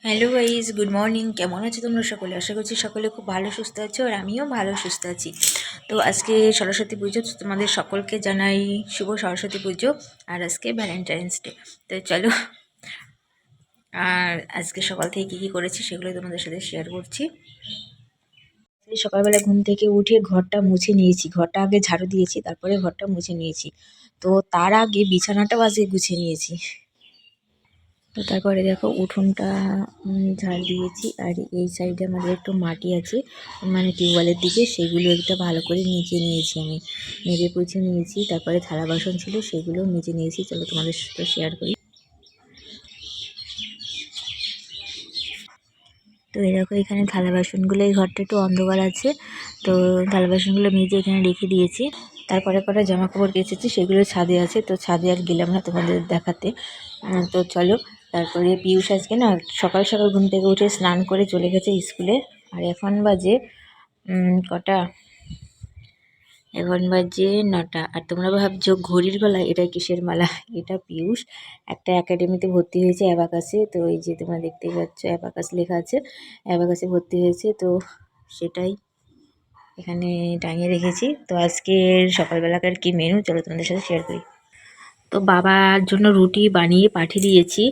Hello guys, good morning. কেমন আছো তোমরা সকলে? আশা করছি সকলে খুব ভালো সুস্থ আছো, আর আমিও ভালো সুস্থ আছি। তো আজকে সরস্বতী পুজো, তো তোমাদের সকলকে জানাই শুভ সরস্বতী পুজো। আর আজকে ভ্যালেন্টাইন্স ডে। তো চলো, আর আজকে সকাল থেকে কী কী করেছি সেগুলো তোমাদের সাথে শেয়ার করছি। সকালবেলা ঘুম থেকে উঠে ঘরটা মুছে নিয়েছি, ঘরটা আগে ঝাড়ু দিয়েছি, তারপরে ঘরটা মুছে নিয়েছি। তো তার আগে বিছানাটাও আজকে গুছিয়ে নিয়েছি। তো তারপরে দেখো উঠোনটা ঝাড় দিয়েছি, আর এই সাইডে আমাদের একটু মাটি আছে, মানে টিউবওয়েলের দিকে, সেগুলো একটা ভালো করে নিচে নিয়েছি, আমি মেজে পুছে নিয়েছি। তারপরে থালা বাসন ছিল সেগুলো মেজে নিয়েছি। চলো তোমাদের সাথে শেয়ার করি। তো এই দেখো এখানে থালা বাসনগুলো, এই ঘরটা একটু অন্ধকার আছে, তো থালা বাসনগুলো মেজে এখানে রেখে দিয়েছি। তারপরে কটা জামা কাপড় কেচেছি, সেগুলো ছাদে আছে, তো ছাদে আর গেলাম না তোমাদের দেখাতে। তো চলো, তারপরে পিয়ুষ আজকে না সকাল সকাল ঘুম থেকে উঠে স্নান করে চলে গেছে স্কুলে। আর এখন বাজে কটা, এখন বাজে 9টা। আর তোমরা ভাবছো ঘড়ির গলায় এটা কিসের মালা? এটা পিয়ুষ একটা একাডেমিতে ভর্তি হয়েছে, অ্যাবাকাসে। তো এই যে তোমরা দেখতেই পাচ্ছ অ্যাবাকাস লেখা আছে, অ্যাবাকাসে ভর্তি হয়েছে, তো সেটাই এখানে টাঙিয়ে রেখেছি। তো আজকের সকালবেলাকার কি মেনু চলো তোমাদের সাথে শেয়ার করি। তো বাবার জন্য রুটি বানিয়ে পাঠিয়ে দিয়েছি।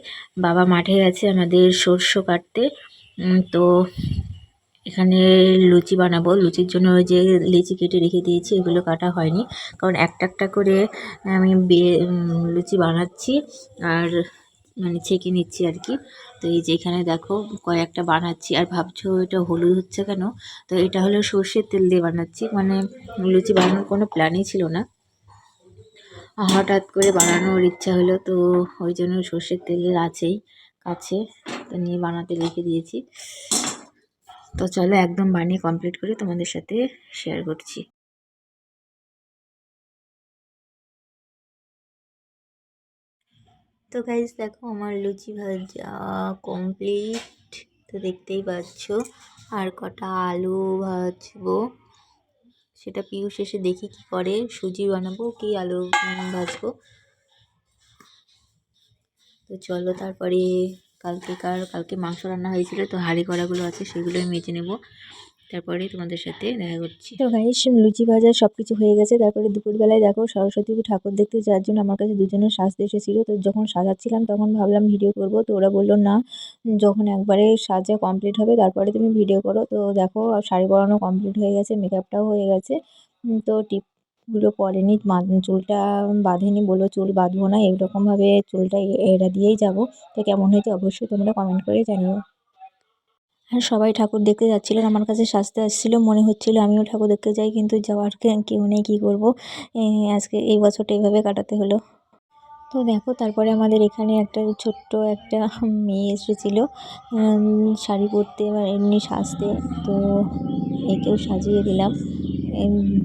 বাবা মাঠে গেছে আমাদের সরষে কাটতে। তো এখানে লুচি বানাবো। লুচির জন্য ওই যে লিচি কেটে রেখে দিয়েছি, এগুলো কাটা হয়নি, কারণ একটা একটা করে আমি লুচি বানাচ্ছি আর মানে ছেঁকে নিচ্ছি আর কি। তো এই যে এখানে দেখো কয়েকটা বানাচ্ছি। আর ভাবছো এটা হলুদ হচ্ছে কেন? তো এটা হলো সর্ষের তেল দিয়ে বানাচ্ছি, মানে লুচি বানানোর কোনো প্ল্যানই ছিল না, হঠাৎ করে বানানোর ইচ্ছা হলো, তো ওই জন্য সর্ষের তেলের আছেই কাছে, তো নিয়ে বানাতে রেখে দিয়েছি। তো চলো একদম বানিয়ে কমপ্লিট করে তোমাদের সাথে শেয়ার করছি। তো গাইজ দেখো আমার লুচি ভাজা কমপ্লিট, তো দেখতেই পাচ্ছ। আর কটা আলু ভাজবো, সেটা পিয়ুষ এসে দেখি কি করে, সুজি বানাবো কি আলু ভাজবো। তো চলো, তারপরে কালকে মাংস রান্না হয়েছিল, তো হাঁড়ি কড়াগুলো আছে সেগুলোই মেজে নেব, তারপরে তোমাদের সাথে দেখা করছি। তো গাইস লুচি ভাজা সব কিছু হয়ে গেছে। তারপরে দুপুরবেলায় দেখো সরস্বতী ঠাকুর দেখতে যাওয়ার জন্য আমার কাছে দুজনের সাজতে এসেছিলো। তো যখন সাজাচ্ছিলাম তখন ভাবলাম ভিডিও করব, তো ওরা বললো না, যখন একবারে সাজা কমপ্লিট হবে তারপরে তুমি ভিডিও করো। তো দেখো শাড়ি পরানো কমপ্লিট হয়ে গেছে, মেকআপটাও হয়ে গেছে। তো টিপগুলো পরেনি, চুলটা বাঁধেনি, বললো চুল বাঁধবো না, এরকমভাবে চুলটা এড়া দিয়েই যাবো। তো কেমন হয়েছে অবশ্যই তোমরা কমেন্ট করে জানিও। আর সবাই ঠাকুর দেখতে যাচ্ছিলেন, আমার কাছে সাজতে আসছিল, মনে হচ্ছিল আমিও ঠাকুর দেখতে যাই, কিন্তু যাওয়ার কেউ নেই, কী করবো। আজকে এই বছরটা এইভাবে কাটাতে হলো। তো দেখো তারপরে আমাদের এখানে একটা ছোট্ট একটা মেয়ে এসেছিলো শাড়ি পরতে বা এমনি সাজতে, তো একেও সাজিয়ে দিলাম।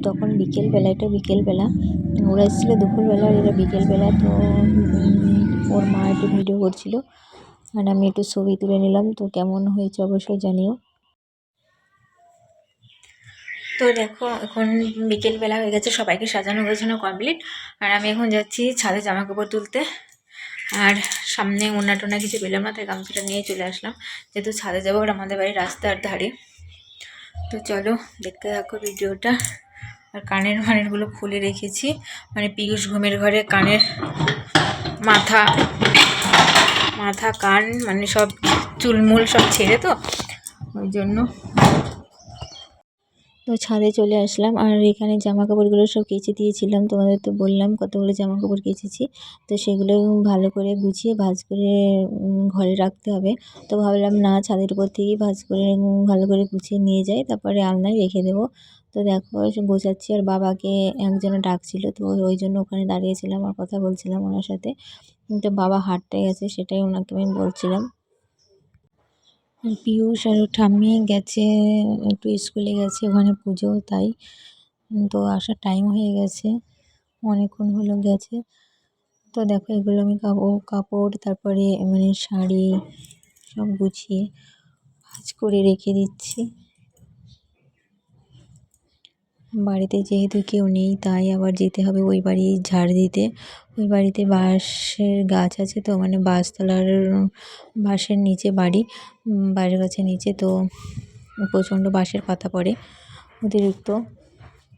তখন বিকেলবেলা, এটা বিকেলবেলা, ওরা এসেছিলো দুপুরবেলা আর এরা বিকেলবেলা। তো ওর মা একটু ভিডিও করছিল আর আমি একটু ছবি তুলে নিলাম। তো কেমন হয়েছে অবশ্যই জানিও। তো দেখো এখন বিকেলবেলা হয়ে গেছে, সবাইকে সাজানো গোছানো কমপ্লিট, আর আমি এখন যাচ্ছি ছাদে জামা কাপড় তুলতে। আর সামনে ওনা টোনা কিছু পেলাম না, তাই গামছাটা নিয়ে চলে আসলাম, যেহেতু ছাদে যাবো আর আমাদের বাড়ির রাস্তার ধারে। তো চলো দেখতে থাকো ভিডিওটা। আর কানেরগুলো খুলে রেখেছি, মানে পিয়ুষ ঘুমের ঘরে কানের মাথা মাথা কান মানে সব চুলমুল সব ছেড়ে, তো ওই জন্য। তো ছাদে চলে আসলাম, আর এখানে জামা কাপড়গুলো সব কেচে দিয়েছিলাম, তোমাদের তো বললাম কতগুলো জামা কাপড় কেচেছি। তো সেগুলো ভালো করে গুছিয়ে ভাঁজ করে ঘরে রাখতে হবে। তো ভাবলাম না, ছাদের উপর থেকেই ভাঁজ করে ভালো করে গুছিয়ে নিয়ে যাই, তারপরে আলনায় রেখে দেবো। তো দেখো গোছাচ্ছি, আর বাবাকে একজনে ডাকছিল, তো ওই জন্য ওখানে দাঁড়িয়েছিলাম আর কথা বলছিলাম ওনার সাথে। তো বাবা হাঁটতে গেছে, সেটাই ওনাকে আমি বলছিলাম। পিয়ুষ আর ওর ঠাম্মি গেছে একটু স্কুলে গেছে, ওখানে পুজো, তাই। তো আসার টাইম হয়ে গেছে, অনেকক্ষণ হলো গেছে। তো দেখো এগুলো আমি কাপড় তারপরে মানে শাড়ি সব গুছিয়ে ভাঁজ করে রেখে দিচ্ছি। বাড়িতে যেহেতু কেউ নেই তাই আবার যেতে হবে ওই বাড়ি ঝাড় দিতে। ওই বাড়িতে বাঁশের গাছ আছে, তো মানে বাঁশতলার বাঁশের নিচে বাড়ি, বাড়ির কাছে নিচে, তো প্রচণ্ড বাঁশের পাতা পড়ে অতিরিক্ত,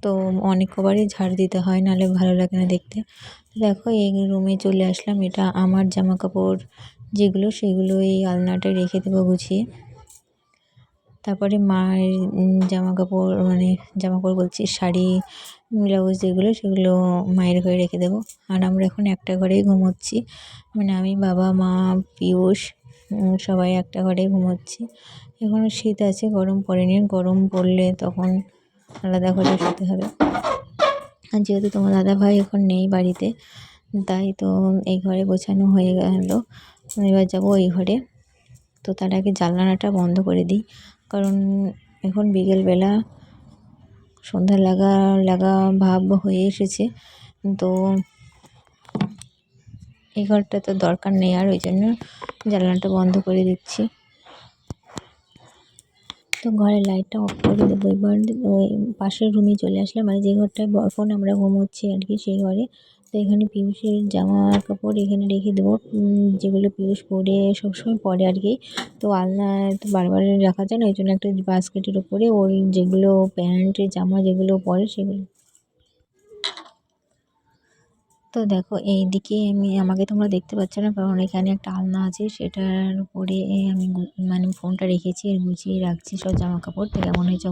তো অনেক কবারই ঝাড় দিতে হয়, নাহলে ভালো লাগে না দেখতে। দেখো এই রুমে চলে আসলাম, এটা আমার জামা কাপড় যেগুলো সেগুলো এই আলনাটায় রেখে দেবো গুছিয়ে। তারপরে মায়ের জামা কাপড়, মানে জামা কাপড় বলছি, শাড়ি ব্লাউজ যেগুলো সেগুলো মায়ের ঘরে রেখে দেবো। আর আমরা এখন একটা ঘরেই ঘুমোচ্ছি, মানে আমি, বাবা, মা, পিয়ুষ সবাই একটা ঘরেই ঘুমোচ্ছি। এখনও শীত আছে, গরম পড়েনি, গরম পড়লে তখন আলাদা ঘরে শুতে হবে। আর যেহেতু তোমার দাদাভাই এখন নেই বাড়িতে, তাই তো এই ঘরে গোছানো হয়ে গেল। এবার যাবো ওই ঘরে। তো তার আগে জানলাটা বন্ধ করে দিই, কারণ এখন বিকেলবেলা সন্ধ্যা লাগা লাগা ভাব হয়ে এসেছে, তো এই ঘরটা তো দরকার নেই, আর ওই জন্য জানলাটা বন্ধ করে দিচ্ছি। তো ঘরের লাইটটা অফ করে দেবো। এবার ওই পাশের রুমে চলে আসলাম, মানে যে ঘরটায় এখন আমরা ঘুমোচ্ছি আর কি, সেই ঘরে। তো এখানে পিয়ুষের জামা কাপড় এখানে রেখে দেবো, যেগুলো পিয়ুষ পরে সবসময় পরে আর কি। তো আলনা তো বারবার রাখা যায় না, ওই জন্য একটা বাস্কেটের উপরে ওর যেগুলো প্যান্ট জামা যেগুলো পরে সেগুলো। তো দেখো এইদিকে আমাকে তোমরা দেখতে পাচ্ছ না, কারণ এখানে একটা আলনা আছে, সেটার উপরে আমি মানে ফোনটা রেখেছি আর গুছিয়ে রাখছি সব জামা কাপড়। তো কেমন হয়েছে